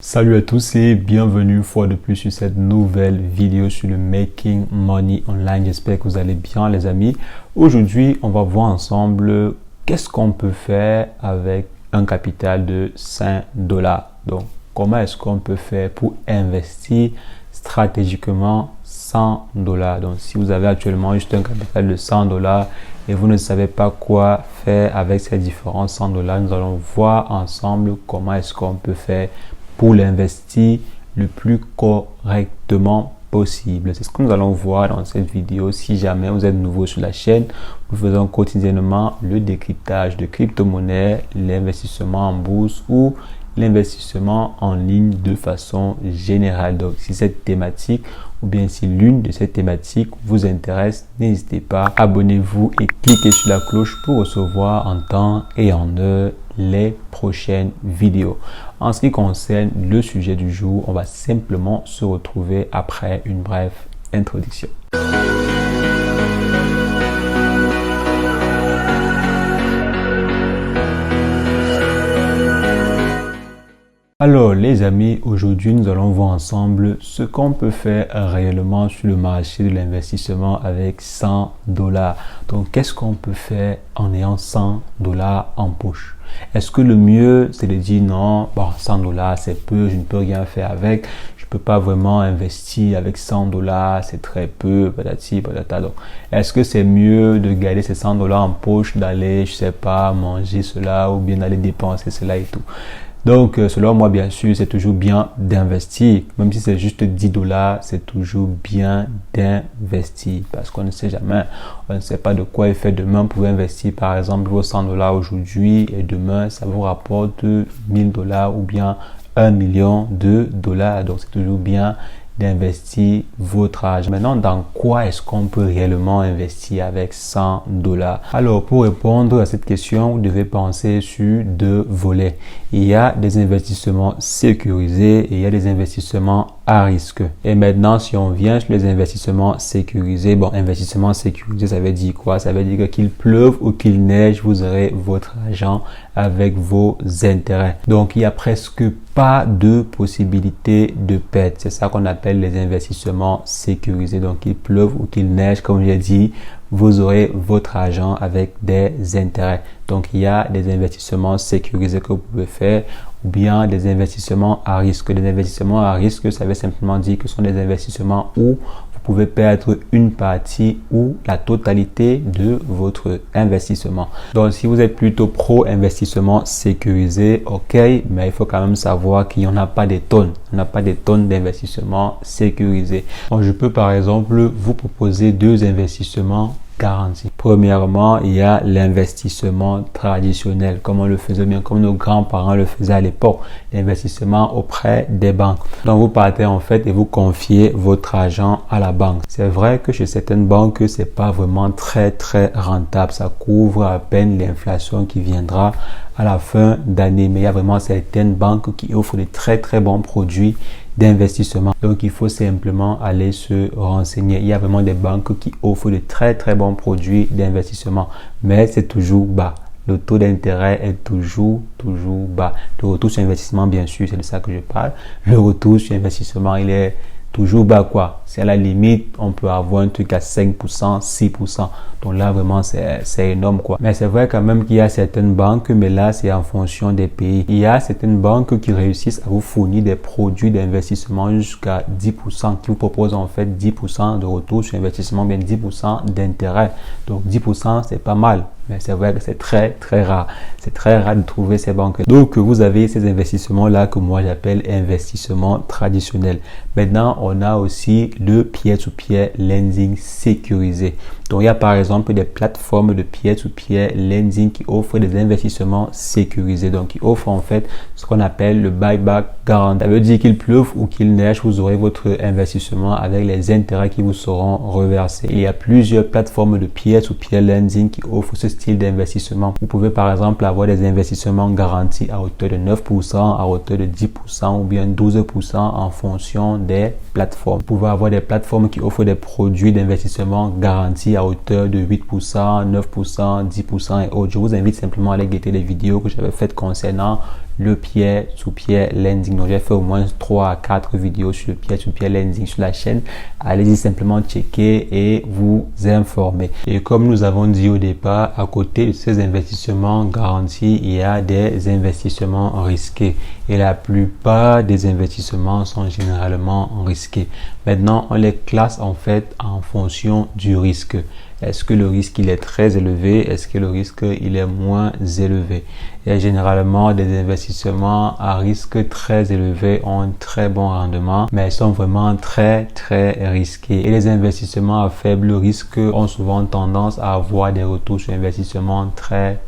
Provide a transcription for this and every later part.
Salut à tous et bienvenue une fois de plus sur cette nouvelle vidéo sur le Making Money Online. J'espère que vous allez bien les amis. Aujourd'hui, on va voir ensemble qu'est-ce qu'on peut faire avec un capital de 5 dollars. Donc, comment est-ce qu'on peut faire pour investir stratégiquement 100 dollars. Donc, si vous avez actuellement juste un capital de 100 dollars et vous ne savez pas quoi faire avec ces différents 100 dollars, nous allons voir ensemble comment est-ce qu'on peut faire pour l'investir le plus correctement possible. C'est ce que nous allons voir dans cette vidéo. Si jamais vous êtes nouveau sur la chaîne, nous faisons quotidiennement le décryptage de crypto-monnaies, l'investissement en bourse ou l'investissement en ligne de façon générale. Donc, si cette thématique ou bien si l'une de ces thématiques vous intéresse, n'hésitez pas, abonnez-vous et cliquez sur la cloche pour recevoir en temps et en heure les prochaines vidéos. En ce qui concerne le sujet du jour, on va simplement se retrouver après une brève introduction. Alors les amis, aujourd'hui nous allons voir ensemble ce qu'on peut faire réellement sur le marché de l'investissement avec 100 dollars. Donc qu'est-ce qu'on peut faire en ayant 100 dollars en poche? Est-ce que le mieux c'est de dire non, bon 100 dollars c'est peu, je ne peux rien faire avec, je peux pas vraiment investir avec 100 dollars, c'est très peu, patati patata. Donc est-ce que c'est mieux de garder ces 100 dollars en poche, d'aller, je sais pas, manger cela ou bien d'aller dépenser cela et tout? Donc, selon moi, bien sûr, c'est toujours bien d'investir. Même si c'est juste 10 dollars, c'est toujours bien d'investir. Parce qu'on ne sait jamais. On ne sait pas de quoi il fait demain. Vous pouvez investir, par exemple, vos 100 dollars aujourd'hui et demain, ça vous rapporte 1000 dollars ou bien 1 million de dollars. Donc, c'est toujours bien d'investir votre argent. Maintenant, dans quoi est-ce qu'on peut réellement investir avec 100 dollars? Alors, pour répondre à cette question, vous devez penser sur deux volets. Il y a des investissements sécurisés et il y a des investissements à risque. Et maintenant, si on vient sur les investissements sécurisés, bon, investissement sécurisé, ça veut dire quoi? Ça veut dire que qu'il pleuve ou qu'il neige, vous aurez votre argent avec vos intérêts. Donc, il y a presque pas de possibilité de perte. C'est ça qu'on appelle les investissements sécurisés. Donc, qu'il pleuve ou qu'il neige, comme j'ai dit, vous aurez votre argent avec des intérêts. Donc, il y a des investissements sécurisés que vous pouvez faire ou bien des investissements à risque. Les investissements à risque, ça veut simplement dire que ce sont des investissements où vous pouvez perdre une partie ou la totalité de votre investissement. Donc, si vous êtes plutôt pro-investissement sécurisé, ok, mais il faut quand même savoir qu'il n'y en a pas des tonnes. On n'a pas des tonnes d'investissements sécurisés. Donc, je peux par exemple vous proposer deux investissements garantis. Premièrement, il y a l'investissement traditionnel, comme on le faisait bien, comme nos grands-parents le faisaient à l'époque, l'investissement auprès des banques. Donc, vous partez en fait et vous confiez votre argent à la banque. C'est vrai que chez certaines banques, c'est pas vraiment très rentable. Ça couvre à peine l'inflation qui viendra à la fin d'année. Mais il y a vraiment certaines banques qui offrent de très bons produits d'investissement. Donc, il faut simplement aller se renseigner. Il y a vraiment des banques qui offrent de très bons produits d'investissement, mais c'est toujours bas. Le taux d'intérêt est toujours bas. Le retour sur investissement, bien sûr, c'est de ça que je parle. Le retour sur investissement, il est toujours bas, quoi. C'est à la limite, on peut avoir un truc à 5%, 6%. Donc là, vraiment, c'est énorme, quoi. Mais c'est vrai quand même qu'il y a certaines banques, mais là, c'est en fonction des pays. Il y a certaines banques qui réussissent à vous fournir des produits d'investissement jusqu'à 10%, qui vous proposent en fait 10% de retour sur investissement, bien 10% d'intérêt. Donc 10%, c'est pas mal. Mais c'est vrai que c'est très rare. C'est très rare de trouver ces banques. Donc, vous avez ces investissements-là que moi j'appelle investissements traditionnels. Maintenant, on a aussi le peer-to-peer lending sécurisé. Donc, il y a par exemple des plateformes de peer-to-peer lending qui offrent des investissements sécurisés. Donc, qui offrent en fait ce qu'on appelle le buyback guarantee. Ça veut dire qu'il pleuve ou qu'il neige, vous aurez votre investissement avec les intérêts qui vous seront reversés. Il y a plusieurs plateformes de peer-to-peer lending qui offrent ce style d'investissement. Vous pouvez par exemple avoir des investissements garantis à hauteur de 9%, à hauteur de 10% ou bien 12% en fonction des plateformes. Vous pouvez avoir des plateformes qui offrent des produits d'investissement garantis à hauteur de 8%, 9%, 10% et autres. Je vous invite simplement à aller guetter les vidéos que j'avais faites concernant le peer-to-peer lending. Donc, j'ai fait au moins 3 à 4 vidéos sur le peer-to-peer lending sur la chaîne. Allez-y simplement checker et vous informer. Et comme nous avons dit au départ, à côté de ces investissements garantis, il y a des investissements risqués. Et la plupart des investissements sont généralement risqués. Maintenant, on les classe en fait en fonction du risque. Est-ce que le risque il est très élevé? Est-ce que le risque il est moins élevé? Et généralement, des investissements à risque très élevé ont un très bon rendement, mais ils sont vraiment très risqués. Et les investissements à faible risque ont souvent tendance à avoir des retours sur investissement très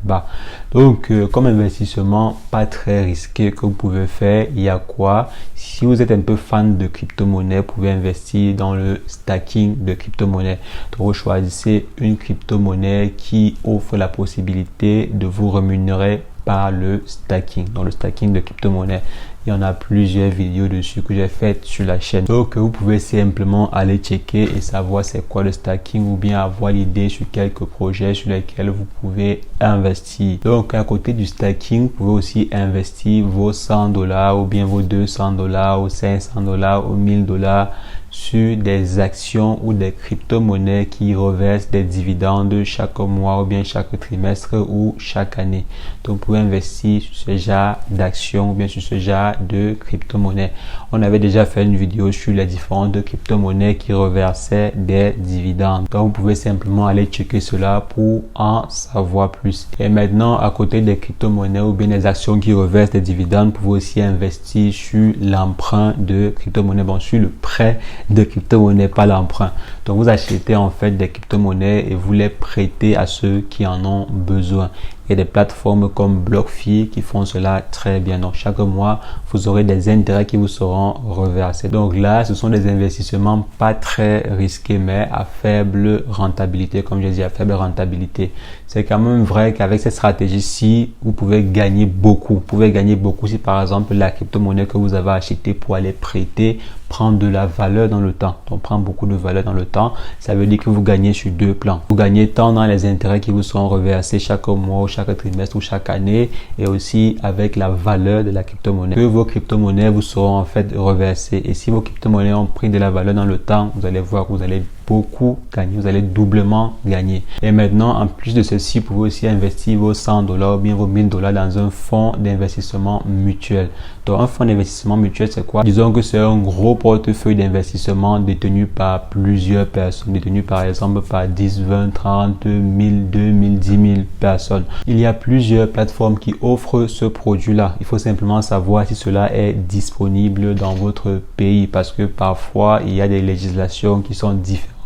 bas. Donc, comme investissement pas très risqué que vous pouvez faire, il y a quoi? Si vous êtes un peu fan de crypto-monnaie, vous pouvez investir dans le stacking de crypto-monnaie. Donc, vous choisissez une crypto-monnaie qui offre la possibilité de vous rémunérer par le stacking. Dans le stacking de crypto-monnaie, il y en a plusieurs vidéos dessus que j'ai faites sur la chaîne. Donc, vous pouvez simplement aller checker et savoir c'est quoi le stacking ou bien avoir l'idée sur quelques projets sur lesquels vous pouvez investir. Donc, à côté du stacking, vous pouvez aussi investir vos $100 ou bien vos $200 ou $500 ou $1000 sur des actions ou des crypto-monnaies qui reversent des dividendes chaque mois ou bien chaque trimestre ou chaque année. Donc, vous pouvez investir sur ce genre d'actions ou bien sur ce genre de crypto-monnaies. On avait déjà fait une vidéo sur les différentes crypto-monnaies qui reversaient des dividendes. Donc, vous pouvez simplement aller checker cela pour en savoir plus. Et maintenant, à côté des crypto-monnaies ou bien des actions qui reversent des dividendes, vous pouvez aussi investir sur l'emprunt de crypto-monnaies, bon, sur le prêt de crypto-monnaie, pas l'emprunt. Donc, vous achetez en fait des crypto-monnaies et vous les prêtez à ceux qui en ont besoin. Il y a des plateformes comme BlockFi qui font cela très bien. Donc, chaque mois, vous aurez des intérêts qui vous seront reversés. Donc là, ce sont des investissements pas très risqués, mais à faible rentabilité. Comme je dis, à faible rentabilité. C'est quand même vrai qu'avec cette stratégie-ci, vous pouvez gagner beaucoup. Vous pouvez gagner beaucoup si, par exemple, la crypto-monnaie que vous avez achetée pour aller prêter prend de la valeur dans le temps. Donc, prend beaucoup de valeur dans le temps. Ça veut dire que vous gagnez sur deux plans. Vous gagnez tant dans les intérêts qui vous seront reversés chaque mois ou chaque trimestre ou chaque année, et aussi avec la valeur de la crypto-monnaie. Que vos crypto-monnaies vous seront en fait reversées. Et si vos crypto-monnaies ont pris de la valeur dans le temps, vous allez voir que vous allez beaucoup gagner, vous allez doublement gagner. Et maintenant, en plus de ceci, vous pouvez aussi investir vos $100 ou bien vos $1000 dans un fonds d'investissement mutuel. Donc, un fonds d'investissement mutuel, c'est quoi? Disons que c'est un gros portefeuille d'investissement détenu par plusieurs personnes, détenu par exemple par 10, 20, 30, 1000, 2000, 10 000 personnes. Il y a plusieurs plateformes qui offrent ce produit-là. Il faut simplement savoir si cela est disponible dans votre pays, parce que parfois, il y a des législations qui sont différentes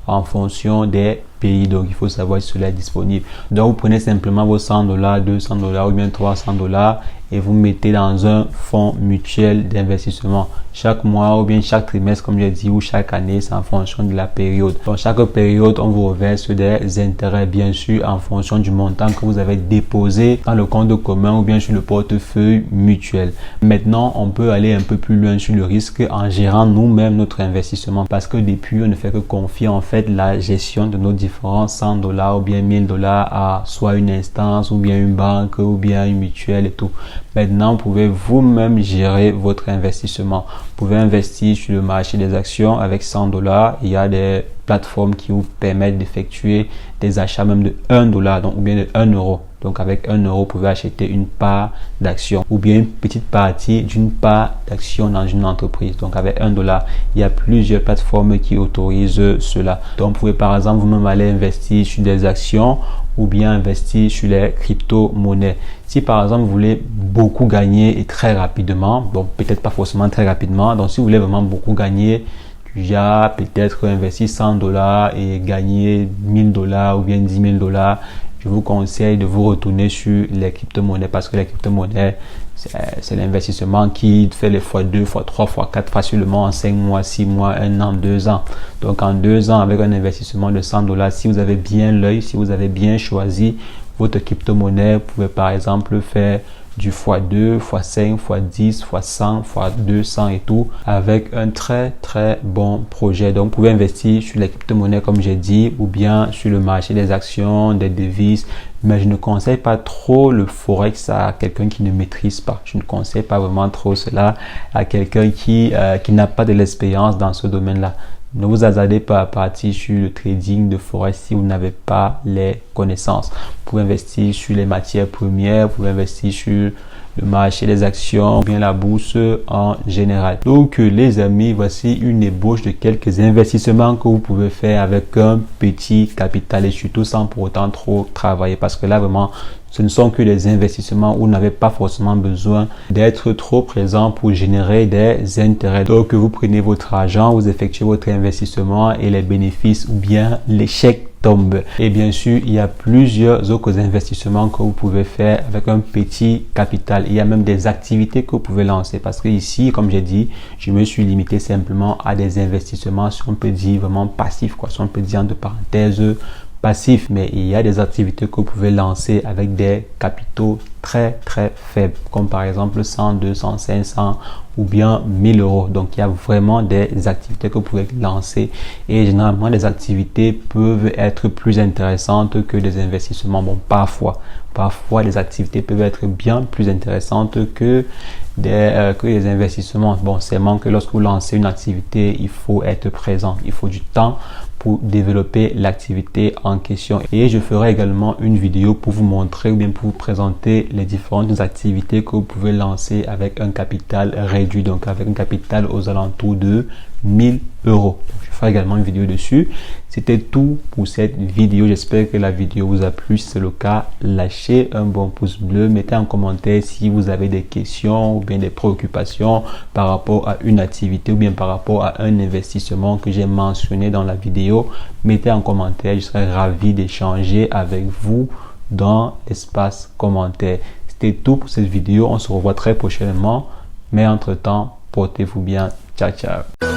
en fonction des pays. Donc, il faut savoir si cela est disponible. Donc, vous prenez simplement vos $100, $200 ou bien $300 et vous mettez dans un fonds mutuel d'investissement. Chaque mois ou bien chaque trimestre, comme j'ai dit, ou chaque année, c'est en fonction de la période. Donc, chaque période, on vous reverse des intérêts, bien sûr, en fonction du montant que vous avez déposé dans le compte commun ou bien sur le portefeuille mutuel. Maintenant, on peut aller un peu plus loin sur le risque en gérant nous-mêmes notre investissement, parce que depuis, on ne fait que confier en fait la gestion de nos différents $100 ou bien $1000 à soit une instance ou bien une banque ou bien une mutuelle et tout. Maintenant, vous pouvez vous-même gérer votre investissement. Vous pouvez investir sur le marché des actions avec $100. Il y a des plateformes qui vous permettent d'effectuer des achats même de $1, donc, ou bien de €1. Donc, avec €1, vous pouvez acheter une part d'action ou bien une petite partie d'une part d'action dans une entreprise. Donc, avec $1, il y a plusieurs plateformes qui autorisent cela. Donc, vous pouvez par exemple vous-même aller investir sur des actions ou bien investir sur les crypto-monnaies. Si par exemple vous voulez beaucoup gagner et très rapidement, bon peut-être pas forcément très rapidement, donc si vous voulez vraiment beaucoup gagner, déjà peut-être investir $100 et gagner $1000 ou bien $10 000, je vous conseille de vous retourner sur les crypto-monnaies, parce que les crypto-monnaies, c'est l'investissement qui fait les x2, x3, x4 facilement en 5 mois, 6 mois, 1 an, 2 ans. Donc en 2 ans, avec un investissement de $100, si vous avez bien l'œil, si vous avez bien choisi votre crypto-monnaie, vous pouvez par exemple faire du x2, x5, x10, x100, x200 et tout, avec un très bon projet. Donc, vous pouvez investir sur les crypto-monnaies comme j'ai dit, ou bien sur le marché des actions, des devises, mais je ne conseille pas trop le Forex à quelqu'un qui ne maîtrise pas. Je ne conseille pas vraiment trop cela à quelqu'un qui n'a pas de l'expérience dans ce domaine-là. Ne vous hasardez pas à partir sur le trading de Forex si vous n'avez pas les connaissances. Vous pouvez investir sur les matières premières, vous pouvez investir sur le marché des actions ou bien la bourse en général. Donc les amis, voici une ébauche de quelques investissements que vous pouvez faire avec un petit capital et surtout sans pour autant trop travailler, parce que là vraiment ce ne sont que des investissements où vous n'avez pas forcément besoin d'être trop présent pour générer des intérêts. Donc vous prenez votre argent, vous effectuez votre investissement et les bénéfices ou bien l'échec tombe. Et bien sûr, il y a plusieurs autres investissements que vous pouvez faire avec un petit capital. Il y a même des activités que vous pouvez lancer, parce que ici, comme j'ai dit, je me suis limité simplement à des investissements, si on peut dire vraiment passifs, quoi, si on peut dire entre parenthèses passif, mais il y a des activités que vous pouvez lancer avec des capitaux très faibles, comme par exemple 100, 200, 500 ou bien 1000 euros. Donc il y a vraiment des activités que vous pouvez lancer, et généralement les activités peuvent être plus intéressantes que des investissements. Bon, parfois les activités peuvent être bien plus intéressantes que des investissements. Bon, seulement que lorsque vous lancez une activité, il faut être présent, il faut du temps pour développer l'activité en question. Et je ferai également une vidéo pour vous montrer ou bien pour vous présenter les différentes activités que vous pouvez lancer avec un capital réduit, donc avec un capital aux alentours de 1000 euros. Je ferai également une vidéo dessus. C'était tout pour cette vidéo. J'espère que la vidéo vous a plu. Si c'est le cas, lâchez un bon pouce bleu. Mettez en commentaire si vous avez des questions ou bien des préoccupations par rapport à une activité ou bien par rapport à un investissement que j'ai mentionné dans la vidéo. Mettez en commentaire. Je serai ravi d'échanger avec vous dans l'espace commentaire. C'était tout pour cette vidéo. On se revoit très prochainement. Mais entre-temps, portez-vous bien. Ciao, ciao.